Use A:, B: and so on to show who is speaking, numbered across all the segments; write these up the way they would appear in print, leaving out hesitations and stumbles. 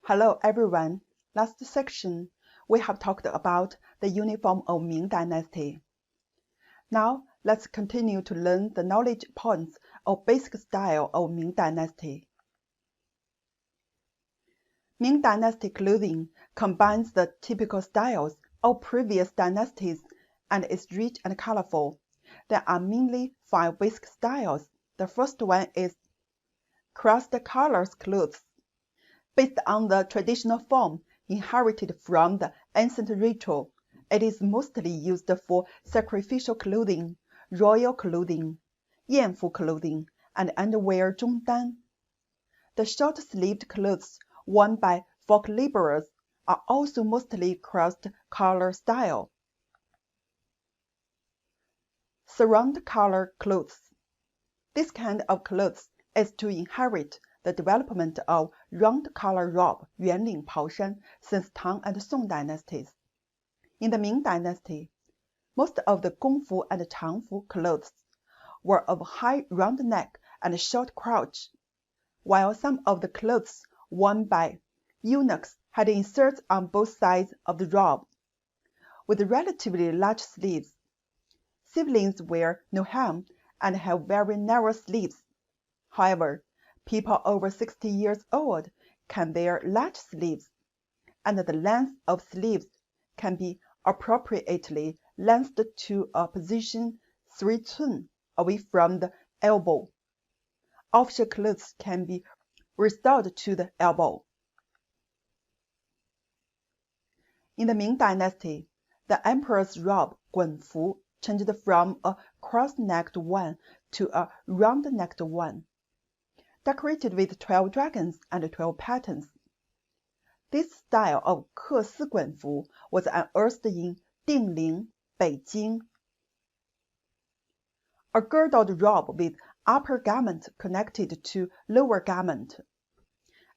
A: Hello everyone. Last section, we have talked about the uniform of Ming Dynasty. Now, let's continue to learn the knowledge points of basic style of Ming Dynasty. Ming Dynasty clothing combines the typical styles of previous dynasties and is rich and colorful. There are mainly 5 basic styles. The first one is crossed colors clothes. Based on the traditional form inherited from the ancient ritual, it is mostly used for sacrificial clothing, royal clothing, 艳服 clothing, and underwear 中单. The short-sleeved clothes worn by folk laborers are also mostly crossed color style. Surround color clothes. This kind of clothes is to inherit the development of round collar robe 圆领袍衫 since Tang and Song dynasties. In the Ming Dynasty, most of the gongfu and changfu clothes were of high round neck and short crotch, while some of the clothes worn by eunuchs had inserts on both sides of the robe, with relatively large sleeves. Civilians wear no hem and have very narrow sleeves. However, people over 60 years old can wear large sleeves, and the length of sleeves can be appropriately lengthened to a position 3 cun away from the elbow. Official clothes can be restored to the elbow. In the Ming Dynasty, the emperor's robe 衮服 changed from a cross-necked one to a round-necked one, decorated with 12 dragons and 12 patterns. This style of 缂丝衮服 was unearthed in Dingling, Beijing. A girdled robe with upper garment connected to lower garment.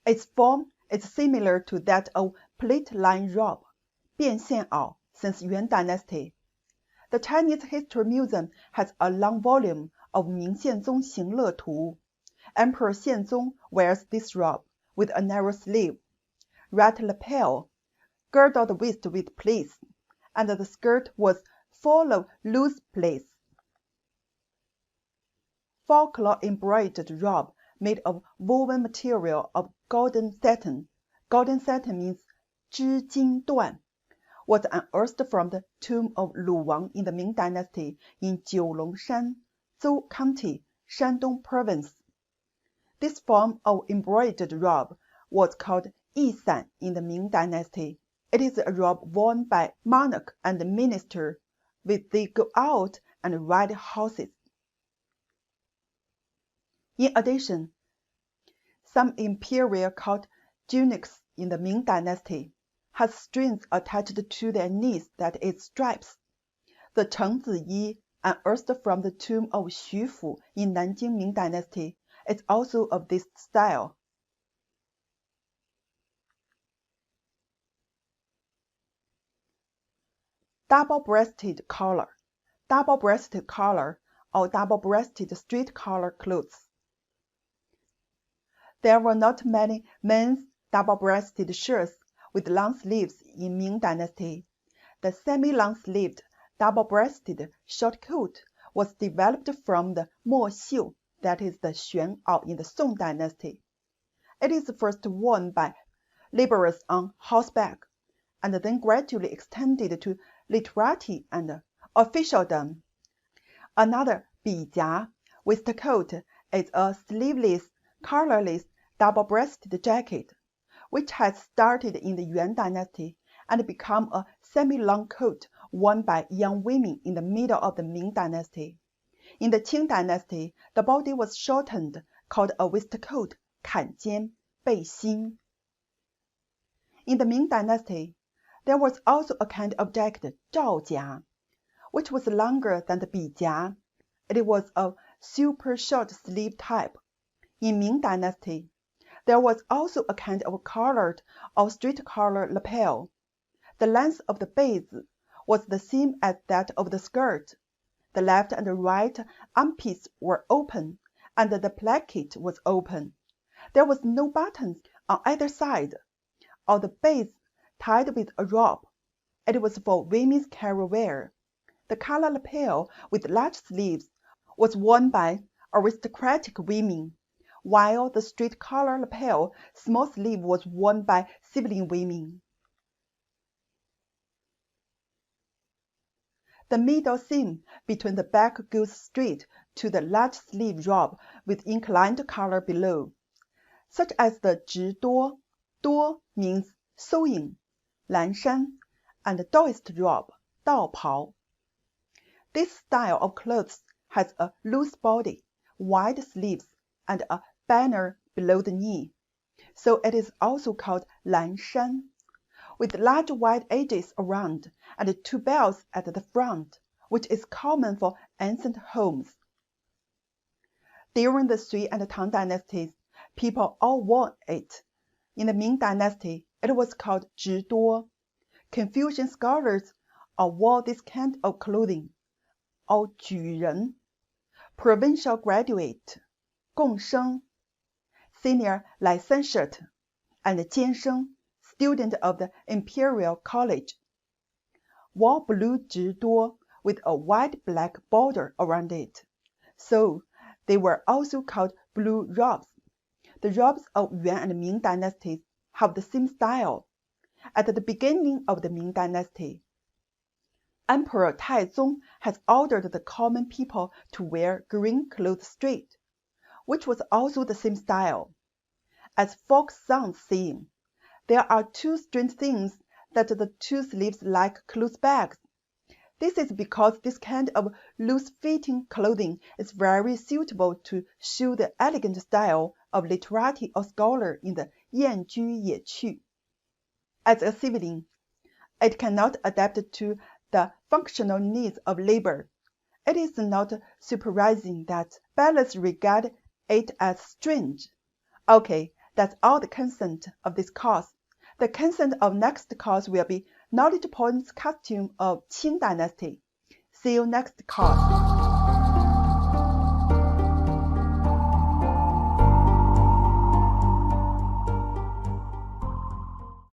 A: Its form is similar to that of plate-line robe, 变线袄, since Yuan Dynasty. The Chinese History Museum has a long volume of Ming Xianzong 行乐图. Emperor Xianzong wears this robe with a narrow sleeve, right lapel, girdled waist with pleats, and the skirt was full of loose pleats. Folklore embroidered robe made of woven material of golden satin. Golden satin means 织金缎. Was unearthed from the tomb of Lu Wang in the Ming Dynasty in Jiulongshan, Zhou County, Shandong Province. This form of embroidered robe was called yisan in the Ming Dynasty. It is a robe worn by monarch and minister when they go out and ride horses. In addition, some imperial court tunics in the Ming Dynasty has strings attached to their knees that is stripes. The Chengzi Yi, unearthed from the tomb of Xu Fu in Nanjing Ming Dynasty, is also of this style. Double-breasted collar. Double-breasted collar or double-breasted straight collar clothes. There were not many men's double-breasted shirts with long sleeves in Ming Dynasty. The semi-long-sleeved, double-breasted short coat was developed from the mo xiu, that is the xuan'ao in the Song Dynasty. It is first worn by laborers on horseback, and then gradually extended to literati and officialdom. Another 笔夹 waistcoat is a sleeveless, collarless, double-breasted jacket, which had started in the Yuan Dynasty and become a semi-long coat worn by young women in the middle of the Ming Dynasty. In the Qing Dynasty, the body was shortened, called a waistcoat, 坎肩, 背心. In the Ming Dynasty, there was also a kind of jacket, 罩夹, which was longer than the 笔夹. It was of super short sleeve type. In Ming Dynasty, there was also a kind of collared or straight collar lapel. The length of the base was the same as that of the skirt. The left and right armpits were open, and the placket was open. There was no buttons on either side. or the base tied with a rope. It was for women's carry wear. The collar lapel with large sleeves was worn by aristocratic women, while the straight collar lapel, small sleeve, was worn by civilian women. The middle seam between the back goes straight to the large sleeve robe with inclined collar below, such as the 直多. 多 means sewing, 蓝衫, and Daoist robe, 道袍. This style of clothes has a loose body, wide sleeves, and a banner below the knee, so it is also called 蓝衫, with large wide edges around and 2 bells at the front, which is common for ancient homes. During the Sui and Tang dynasties, people all wore it. In the Ming Dynasty, it was called 直多. Confucian scholars all wore this kind of clothing, or 举人, provincial graduate, 贡生, senior licentiate, and 监生, student of the imperial college, wore blue 直多 with a wide black border around it, so they were also called blue robes. The robes of Yuan and Ming dynasties have the same style. At the beginning of the Ming Dynasty, Emperor Taizong has ordered the common people to wear green clothes straight, which was also the same style. As folk songs sing, there are 2 strange things that the 2 sleeves like clothes bags. This is because this kind of loose-fitting clothing is very suitable to show the elegant style of literati or scholar in the 燕居野趣. As a civilian, it cannot adapt to the functional needs of labor. It is not surprising that ballets regard it as strange. Okay, that's all the content of this course. The content of next course will be Knowledge Points Costume of Qing Dynasty. See you next course.